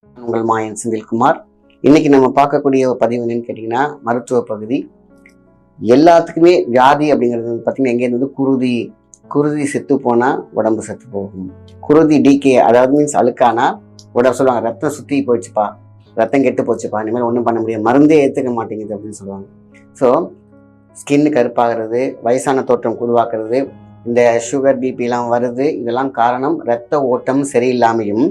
உங்கள் மாயன் செந்தில்குமார். இன்னைக்கு நம்ம பார்க்கக்கூடிய ஒரு பதிவு என்னன்னு கேட்டிங்கன்னா, மருத்துவ பகுதி. எல்லாத்துக்குமே வியாதி அப்படிங்கிறது பார்த்தீங்கன்னா எங்கேருந்து குருதி செத்து போனால் உடம்பு செத்து போகும். குருதி டிகே, அதாவது மீன்ஸ் அழுக்கானா உடம்பு சொல்லுவாங்க, ரத்தம் சுற்றி போயிடுச்சுப்பா, ரத்தம் கெட்டு போச்சுப்பா, இனிமேல் ஒன்றும் பண்ண முடியாது, மருந்தே ஏற்றுக்க மாட்டேங்குது அப்படின்னு சொல்லுவாங்க. ஸோ ஸ்கின்னு கருப்பாகிறது, வயசான தோற்றம் உருவாக்குறது, இந்த சுகர் பிபிலாம் வருது. இதெல்லாம் காரணம் ரத்த ஓட்டம் சரியில்லாமையும்,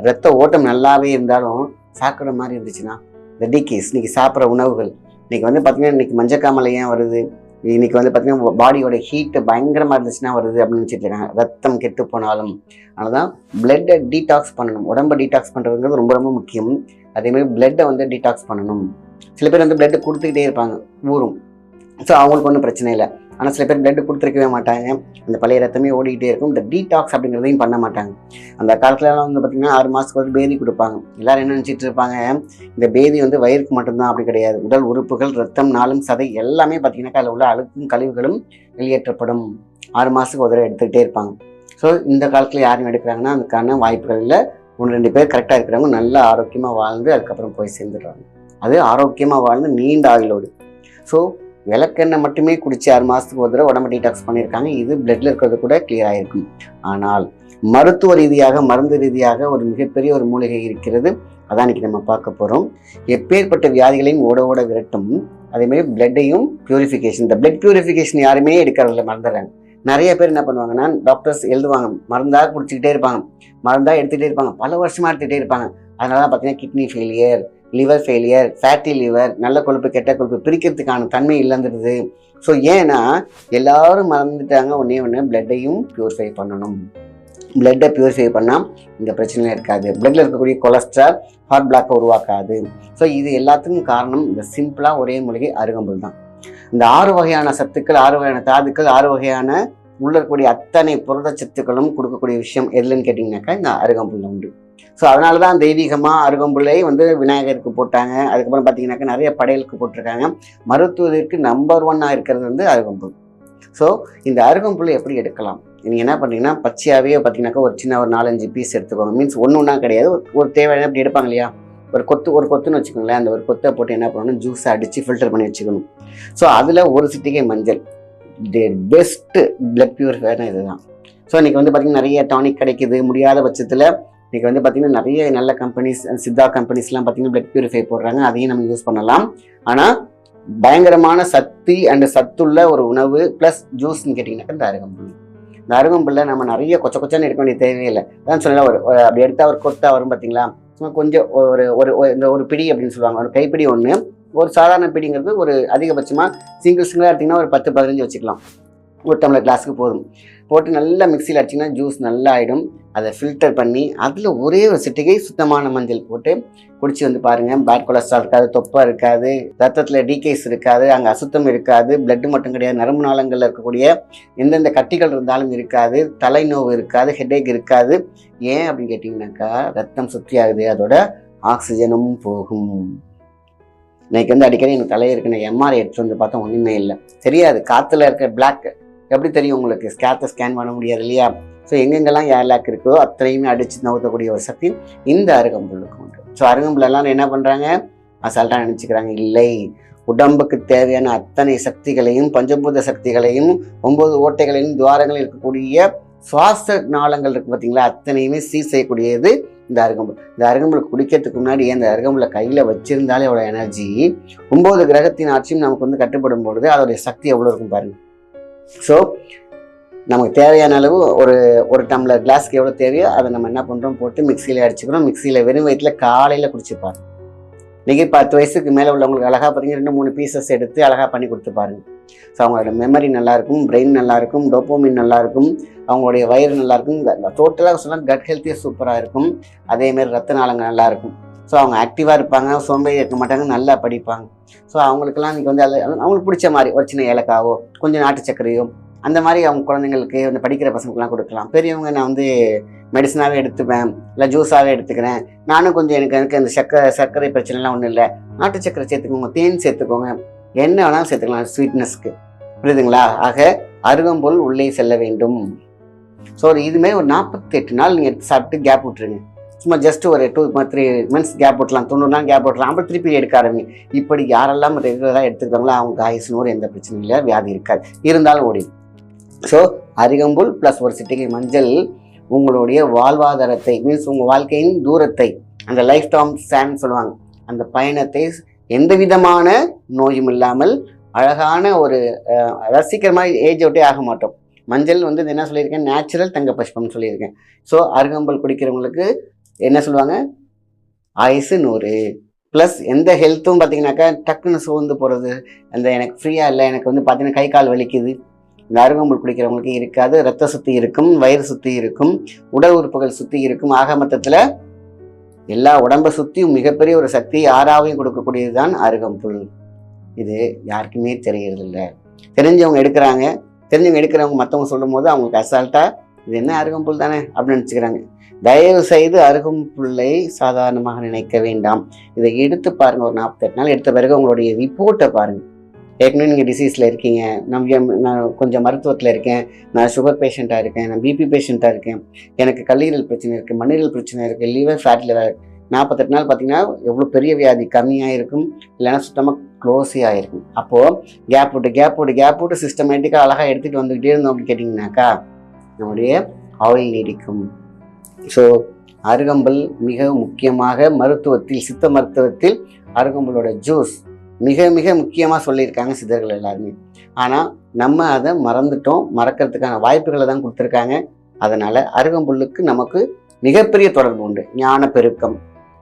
ரத்த ஓட்டம் நல்லாவே இருந்தாலும் சாப்பிட்ற மாதிரி இருந்துச்சுன்னா இந்த டிகேஸ். இன்னைக்கு சாப்பிட்ற உணவுகள் இன்னைக்கு பார்த்தீங்கன்னா, இன்னைக்கு மஞ்சக்காமலை ஏன் வருது, இன்னைக்கு பார்த்தீங்கன்னா பாடியோட ஹீட்டு பயங்கரமாக இருந்துச்சுன்னா வருது அப்படின்னு நினச்சிட்டு இருக்காங்க, ரத்தம் கெட்டு போனாலும். அதனால்தான் பிளட்டை டீடாக்ஸ் பண்ணணும். உடம்பை டீடாக்ஸ் பண்ணுறதுங்கிறது ரொம்ப ரொம்ப முக்கியம். அதேமாதிரி பிளட்டை டீடாக்ஸ் பண்ணணும். சில பேர் பிளட்டு கொடுத்துக்கிட்டே இருப்பாங்க, ஊறும். ஸோ அவங்களுக்கு ஒன்றும் பிரச்சனை இல்லை. ஆனால் சில பேர் பிளட்டு கொடுத்துருக்கவே மாட்டாங்க, அந்த பழைய ரத்தமே ஓடிக்கிட்டே இருக்கும். இந்த டீடாக்ஸ் அப்படிங்கிறதையும் பண்ண மாட்டாங்க. அந்த காலத்துலலாம் பார்த்தீங்கன்னா 6 மாதத்துக்கு ஒரு பேதி கொடுப்பாங்க. எல்லாரும் என்ன நினச்சிட்டு இருப்பாங்க, இந்த பேதி வயிறுக்கு மட்டும்தான். அப்படி கிடையாது. உடல் உறுப்புகள், ரத்தம், நாளும், சதை எல்லாமே பார்த்தீங்கன்னாக்கா அதில் உள்ள அழுக்கும் கழிவுகளும் வெளியேற்றப்படும். 6 மாதத்துக்கு ஒரு தடவை எடுத்துக்கிட்டே இருப்பாங்க. ஸோ இந்த காலத்தில் யாரும் எடுக்கிறாங்கன்னா அதுக்கான வாய்ப்புகள் இல்லை. 1-2 பேர் கரெக்டாக இருக்கிறவங்க நல்லா ஆரோக்கியமாக வாழ்ந்து அதுக்கப்புறம் போய் சேர்ந்துடுறாங்க. அது ஆரோக்கியமாக வாழ்ந்து நீண்ட ஆயுளோடு. ஸோ விளக்கெண்ணெய் மட்டுமே குடிச்சு 6 மாதத்துக்கு ஒரு தடவை உடம்பு டீடாக்ஸ் பண்ணியிருக்காங்க. இது பிளட்ல இருக்கிறது கூட கிளியர் ஆகிருக்கும். ஆனால் மருத்துவ ரீதியாக, மருந்து ரீதியாக ஒரு மிகப்பெரிய ஒரு மூலிகை இருக்கிறது. அதான் இன்னைக்கு நம்ம பார்க்க போகிறோம். எப்பேற்பட்ட வியாதிகளையும் ஓட ஓட விரட்டும். அதேமாதிரி பிளட்டையும் பியூரிஃபிகேஷன். இந்த பிளட் பியூரிஃபிகேஷன் யாருமே எடுக்கிறதில்ல, மறந்துடுறாங்க. நிறைய பேர் என்ன பண்ணுவாங்கன்னா, டாக்டர்ஸ் எழுதுவாங்க, மருந்தாக குடிச்சிக்கிட்டே இருப்பாங்க, மருந்தாக எடுத்துகிட்டே இருப்பாங்க, பல வருஷமாக எடுத்துகிட்டே இருப்பாங்க. அதனால தான் பார்த்தீங்கன்னா kidney failure, liver failure, fatty liver, நல்ல கொழுப்பு கெட்ட கொழுப்பு பிரிக்கிறதுக்கான தன்மை இழந்துடுது. ஸோ ஏன்னா எல்லாரும் மறந்துட்டாங்க ஒன்று பிளட்டையும் பியூரிஃபை பண்ணணும். பிளட்டை பியூரிஃபை பண்ணால் இந்த பிரச்சனையும் இருக்காது. பிளட்டில் இருக்கக்கூடிய கொலஸ்ட்ரால் ஹார்ட் பிளாக்கை உருவாக்காது. ஸோ இது எல்லாத்துக்கும் காரணம் இந்த சிம்பிளாக ஒரே மூலிகை அருகம்புல் தான். இந்த 6 வகையான சத்துக்கள், 6 வகையான தாதுக்கள், 6 வகையான உள்ள இருக்கக்கூடிய அத்தனை புரதச்சத்துக்களும் கொடுக்கக்கூடிய விஷயம் எதுலன்னு கேட்டிங்கனாக்கா இந்த அருகம்புல் உண்டு. ஸோ அதனால தான் தெய்வீகமாக அருகம்புல்லை விநாயகருக்கு போட்டாங்க. அதுக்கப்புறம் பார்த்தீங்கன்னாக்கா நிறைய படையலுக்கு போட்டிருக்காங்க. மருத்துவத்திற்கு நம்பர் 1 இருக்கிறது அருகம்புல். ஸோ இந்த அருகம்புல்லை எப்படி எடுக்கலாம்? நீங்கள் என்ன பண்ணுறீங்கன்னா, பச்சையாகவே பார்த்தீங்கன்னாக்கா ஒரு சின்ன ஒரு 4-5 பீஸ் எடுத்துக்கோங்க. மீன்ஸ் ஒன்றா கிடையாது, ஒரு தேவையான எப்படி எடுப்பாங்க இல்லையா, ஒரு கொத்துன்னு வச்சுக்கோங்களேன். அந்த ஒரு கொத்தை போட்டு என்ன பண்ணணும், ஜூஸை அடித்து ஃபில்டர் பண்ணி வச்சுக்கணும். ஸோ அதில் ஒரு சிட்டிகை மஞ்சள். பெஸ்ட்டு பிளட் பியூரிஃபையர்னா இதுதான். ஸோ இன்றைக்கி பார்த்தீங்கன்னா நிறைய டானிக் கிடைக்குது. முடியாத பட்சத்தில் இன்றைக்கி பார்த்தீங்கன்னா நிறைய நல்ல கம்பெனிஸ், சித்தா கம்பெனிஸ்லாம் பார்த்தீங்கன்னா பிளட் பியூரிஃபை போடுறாங்க. அதையும் நம்ம யூஸ் பண்ணலாம். ஆனால் பயங்கரமான சத்துள்ள ஒரு உணவு ப்ளஸ் ஜூஸ்ன்னு கேட்டிங்கன்னாக்கா இந்த அருகம்புல். இந்த அருகம்புல்ல நம்ம நிறைய கொச்சன்னு எடுக்க வேண்டிய தேவையில்லை. அதான் சொல்லலாம், அப்படி எடுத்தால் ஒரு கொத்தா வரும் பார்த்தீங்களா, சும்மா கொஞ்சம் ஒரு பிடி அப்படின்னு சொல்லுவாங்க, ஒரு கைப்பிடி ஒன்று. ஒரு சாதாரண பிடிங்கிறது ஒரு அதிகபட்சமாக சிங்கிளாக எடுத்திங்கன்னா ஒரு 10-15 வச்சுக்கலாம். ஒரு டம்ளர் கிளாஸுக்கு போதும். போட்டு நல்லா மிக்சியில் அடிச்சிங்கன்னா ஜூஸ் நல்லா ஆகிடும். அதை ஃபில்டர் பண்ணி அதில் ஒரே ஒரு சிட்டிகை சுத்தமான மஞ்சள் போட்டு குடிச்சு பாருங்கள். பேட் கொலஸ்ட்ரால் இருக்காது, தொப்பை இருக்காது, ரத்தத்தில் டீகேஸ் இருக்காது, அங்கே அசுத்தம் இருக்காது, பிளட்டு மட்டும் கிடையாது, நரம்பு நாளங்களில் இருக்கக்கூடிய எந்தெந்த கட்டிகள் இருந்தாலும் இருக்காது, தலைநோவு இருக்காது, ஹெட்டேக் இருக்காது. ஏன் அப்படின்னு கேட்டிங்கனாக்கா ரத்தம் சுற்றி ஆகுது, அதோட ஆக்சிஜனும் போகும். இன்னைக்கு அடிக்கடி எனக்கு தலையை இருக்கு, நான் எம்ஆர்ஐ எடுத்துட்டு பார்த்தா ஒன்றுமே இல்லை, தெரியாது. காற்றுல இருக்க பிளாக் எப்படி தெரியும் உங்களுக்கு? ஸ்கேன் பண்ண முடியாது இல்லையா? ஸோ எங்கெங்கெல்லாம் ஏர்லாக் இருக்கோ அத்தனையுமே அடித்து நவுத்தக்கூடிய ஒரு சக்தி இந்த அருகம்புல்லுக்கு உண்டு. ஸோ அருகம்புல் எல்லாரும் என்ன பண்ணுறாங்க, அசால்ட்டாக நினச்சிக்கிறாங்க. இல்லை, உடம்புக்கு தேவையான அத்தனை சக்திகளையும், பஞ்சபூத சக்திகளையும், 9 ஓட்டைகளையும், துவாரங்களில் இருக்கக்கூடிய சுவாச நாளங்கள் இருக்குது பார்த்தீங்களா, அத்தனையுமே சீர் செய்யக்கூடியது இந்த அருகம்புல். இந்த அருகம்புல் குடிக்கிறதுக்கு முன்னாடி அந்த அருகம்புல்லை கையில் வச்சிருந்தாலே அவ்வளோ எனர்ஜி. 9 கிரகத்தின் ஆட்சியும் நமக்கு கட்டுப்படும் பொழுது அதோடைய சக்தி எவ்வளோ இருக்கும் பாருங்கள். ஸோ நமக்கு தேவையான அளவு ஒரு டம்ளர் கிளாஸ்க்கு எவ்வளோ தேவையோ அதை நம்ம என்ன பண்ணுறோம், போட்டு மிக்சியில் அடிச்சுக்கிறோம். மிக்சியில் வெறும் வயிற்றில் காலையில் குடிச்சுப்பாருங்க. இன்றைக்கி 10 வயசுக்கு மேலே உள்ளவங்களுக்கு அழகாக பார்த்தீங்கன்னா 2-3 பீசஸ் எடுத்து அழகாக பண்ணி கொடுத்து பாருங்க. ஸோ அவங்களோட மெமரி நல்லாயிருக்கும், பிரெயின் நல்லாயிருக்கும், டோப்போமின் நல்லாயிருக்கும், அவங்களுடைய வயிறு நல்லாயிருக்கும், டோட்டலாக சொன்னால் கட் ஹெல்த்தியாக சூப்பராக இருக்கும். அதேமாரி ரத்த நாளங்கள் நல்லாயிருக்கும். ஸோ அவங்க ஆக்டிவாக இருப்பாங்க, சோம்பேறி இருக்க மாட்டாங்க, நல்லா படிப்பாங்க. ஸோ அவங்களுக்கெல்லாம் இன்றைக்கி அவங்களுக்கு பிடிச்ச மாதிரி ஒரு சின்ன ஏலக்காவோ கொஞ்சம் நாட்டு சர்க்கரையோ அந்த மாதிரி அவங்க குழந்தைங்களுக்கு படிக்கிற பசங்களுக்குலாம் கொடுக்கலாம். பெரியவங்க நான் மெடிசனாகவே எடுத்துப்பேன், இல்லை ஜூஸாகவே எடுத்துக்கிறேன், நானும் கொஞ்சம் எனக்கு அந்த சர்க்கரை பிரச்சனைலாம் ஒன்றும் இல்லை, நாட்டு சர்க்கரை சேர்த்துக்கோங்க, தேன் சேர்த்துக்கோங்க, என்ன வேணாலும் சேர்த்துக்கலாம் ஸ்வீட்னஸ்க்கு. புரியுதுங்களா? ஆக அருகம்புல் உள்ளே செல்ல வேண்டும். ஸோ இதுமாதிரி ஒரு 48 நாள் நீங்கள் எடுத்து சாப்பிட்டு கேப் விட்டுருங்க. சும்மா ஜஸ்ட் ஒரு 2-3 மந்த்ஸ் கேப் விட்டலாம், 90 நாள் கேப் விட்டலாம், அப்புறம் திருப்பி எடுக்க ஆரம்பிங்க. இப்படி யாரெல்லாம் ரெகுலராக எடுத்துக்கிறாங்களோ அவங்க ஆயுசு நூறு, எந்த பிரச்சனையும் இல்லை, வியாதி இருக்காது, இருந்தாலும் ஓடிடும். ஸோ அருகம்புல் ப்ளஸ் ஒரு சிட்டிகை மஞ்சள் உங்களுடைய வாழ்வாதாரத்தை மீன்ஸ் உங்கள் வாழ்க்கையின் தூரத்தை, அந்த லைஃப் டைம் ஸ்பேன் சொல்லுவாங்க, அந்த பயணத்தை எந்த விதமான நோயும் இல்லாமல் அழகான ஒரு அதாவது சீக்கிரமாக ஏஜ் அவுட்டே ஆக மாட்டோம். மஞ்சள் வந்து என்ன சொல்லியிருக்கேன், நேச்சுரல் தங்க புஷ்பம்னு சொல்லியிருக்கேன். ஸோ அருகம்புல் குடிக்கிறவங்களுக்கு என்ன சொல்லுவாங்க, ஆயுசு 100 ப்ளஸ் எந்த ஹெல்த்தும் பார்த்தீங்கன்னாக்கா டக்குன்னு சோர்ந்து போகிறது, அந்த எனக்கு ஃப்ரீயாக இல்லை, எனக்கு வந்து பார்த்தீங்கன்னா கை கால் வலிக்குது, இந்த அருகம்புல் குடிக்கிறவங்களுக்கு இருக்காது. ரத்த சுத்தி இருக்கும், வயிறு சுத்தி இருக்கும், உடல் உறுப்புகள் சுத்தி இருக்கும். ஆக மொத்தத்தில் எல்லா உடம்பை சுற்றியும் மிகப்பெரிய ஒரு சக்தி ஆறாவையும் கொடுக்கக்கூடியது தான் அருகம்புல். இது யாருக்குமே தெரியறதில்ல. தெரிஞ்சவங்க எடுக்கிறாங்க, தெரிஞ்சவங்க எடுக்கிறவங்க மற்றவங்க சொல்லும் போது அவங்களுக்கு அசால்ட்டாக இது என்ன அருகம்புல் தானே அப்படின்னு நினச்சிக்கிறாங்க. தயவு செய்து அருகம்புல்லை சாதாரணமாக நினைக்க வேண்டாம். இதை எடுத்து பாருங்கள், ஒரு 48 நாள் எடுத்த பிறகு உங்களுடைய ரிப்போர்ட்டை பாருங்கள். ஏற்கனவே நீங்கள் டிசீஸில் இருக்கீங்க, நான் கொஞ்சம் மருத்துவத்தில் இருக்கேன், நான் சுகர் பேஷண்ட்டாக இருக்கேன், நான் பிபி பேஷண்ட்டாக இருக்கேன், எனக்கு கல்லீரல் பிரச்சனை இருக்குது, மண்ணீரல் பிரச்சனை இருக்குது, லிவர் ஃபேட் லிவர், 48 நாள் பார்த்தீங்கன்னா எவ்வளோ பெரிய வியாதி கம்மியாக இருக்கும், இல்லைன்னா சுத்தமாக க்ளோஸே ஆகிருக்கும். அப்போது கேப் விட்டு சிஸ்டமேட்டிக்காக அழகாக எடுத்துகிட்டு வந்துக்கிட்டே இருந்தோம் அப்படின்னு கேட்டிங்கனாக்கா நம்முடைய ஆயில் நீடிக்கும். ஸோ அருகம்புல் மிக முக்கியமாக மருத்துவத்தில், சித்த மருத்துவத்தில் அருகம்புலோட ஜூஸ் மிக மிக முக்கியமாக சொல்லியிருக்காங்க சித்தர்கள் எல்லாருமே. ஆனால் நம்ம அதை மறந்துட்டோம், மறக்கிறதுக்கான வாய்ப்புகளை தான் கொடுத்துருக்காங்க. அதனால் அருகம்புல்லுக்கு நமக்கு மிகப்பெரிய தொடர்பு உண்டு. ஞான பெருக்கம்,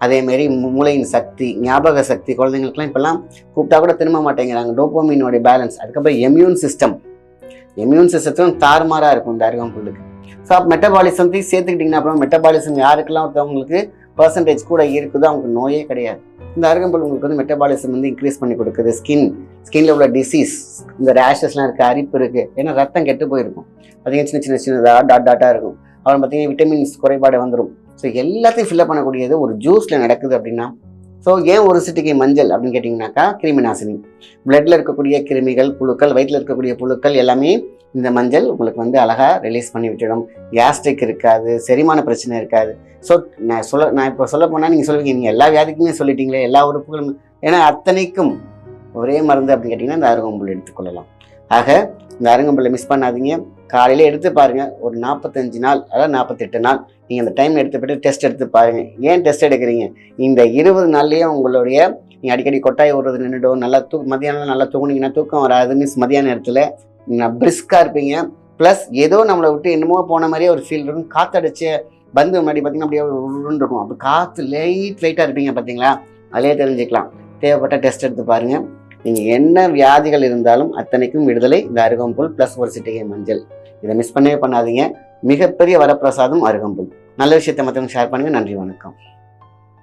அதேமாரி மூளையின் சக்தி, ஞாபக சக்தி, குழந்தைங்களுக்குலாம் இப்போல்லாம் கூப்பிட்டா கூட திரும்ப மாட்டேங்கிறாங்க. டோபோமினோடைய பேலன்ஸ், அதுக்கப்புறம் இம்யூன் சிஸ்டத்தும் தாறுமாறாக இருக்கும் இந்த அருகம்புல்லுக்கு. ஸோ மெட்டபாலிசத்தையும் சேர்த்துக்கிட்டிங்கன்னா அப்புறம் மெட்டபாலிசம் யாருக்கெல்லாம் ஒருத்தவங்களுக்கு பர்சன்டேஜ் கூட இருக்குதோ அவங்களுக்கு நோயே கிடையாது. இந்த அருகம்புல் உங்களுக்கு வந்து மெட்டபாலிசம் வந்து இன்க்ரீஸ் பண்ணி கொடுக்குது. ஸ்கின்ல உள்ள டிசீஸ், இந்த ரேஷஸ்லாம் இருக்குது, அரிப்பு இருக்குது, ஏன்னா ரத்தம் கெட்டு போயிருக்கும், பார்த்தீங்கன்னா சின்னதாக டாட்டாக இருக்கும். அப்புறம் பார்த்தீங்கன்னா விட்டமின்ஸ் குறைபாடு வந்துடும். ஸோ எல்லாத்தையும் ஃபில்லப் பண்ணக்கூடியது ஒரு ஜூஸில் நடக்குது அப்படின்னா, ஸோ ஏன் ஒரு சிட்டிகை மஞ்சள் அப்படின்னு கேட்டிங்கனாக்கா கிருமி நாசினி. பிளட்டில் இருக்கக்கூடிய கிருமிகள், புழுக்கள், வயிற்றில் இருக்கக்கூடிய புழுக்கள் எல்லாமே இந்த மஞ்சள் உங்களுக்கு வந்து அழகாக ரிலீஸ் பண்ணி விட்டுடும். கேஸ்ட்ரிக் இருக்காது, செரிமான பிரச்சனை இருக்காது. ஸோ நான் இப்போ சொல்ல போனால் நீங்கள் சொல்லுவீங்க, நீங்கள் எல்லா வியாதிக்குமே சொல்லிட்டீங்களே, எல்லா உறுப்புகளும், ஏன்னா அத்தனைக்கும் ஒரே மருந்து அப்படின்னு கேட்டிங்கன்னா இந்த அருகம்புல் எடுத்துக்கொள்ளலாம். ஆக இந்த அருகம்புல்லை மிஸ் பண்ணாதீங்க. காலையில் எடுத்து பாருங்கள், ஒரு 45 நாள் அதாவது 48 நாள் நீங்கள் அந்த டைம் எடுத்துக்கிட்டு டெஸ்ட் எடுத்து பாருங்கள். ஏன் டெஸ்ட் எடுக்கிறீங்க, இந்த 20 நாள்லேயே உங்களுடைய நீங்கள் அடிக்கடி கொட்டாய் ஓடுறது நின்றுடும், நல்லா மதியானம் நல்லா தூங்குனீங்கன்னா தூக்கம் வராது, மீன்ஸ் மதியான நேரத்தில் பிரிஸ்காக இருப்பீங்க. ப்ளஸ் ஏதோ நம்மளை விட்டு என்னமோ போன மாதிரியே ஒரு ஃபீல் இருக்கும். காற்றடிச்சு பந்து முன்னாடி பார்த்தீங்கன்னா அப்படியே இருக்கும், அப்படி காற்று லைட்டாக இருப்பீங்க பார்த்தீங்களா, அதிலே தெரிஞ்சுக்கலாம். தேவைப்பட்ட டெஸ்ட் எடுத்து பாருங்கள். நீங்கள் என்ன வியாதிகள் இருந்தாலும் அத்தனைக்கும் விடுதலை இந்த அருகம்புல் ப்ளஸ் ஒரு சிட்டிகை மஞ்சள். இதை மிஸ் பண்ணவே பண்ணாதீங்க. மிகப்பெரிய வரப்பிரசாதம் அருகம்புல். நல்ல விஷயத்தை மற்றவங்க ஷேர் பண்ணுங்கள். நன்றி, வணக்கம்.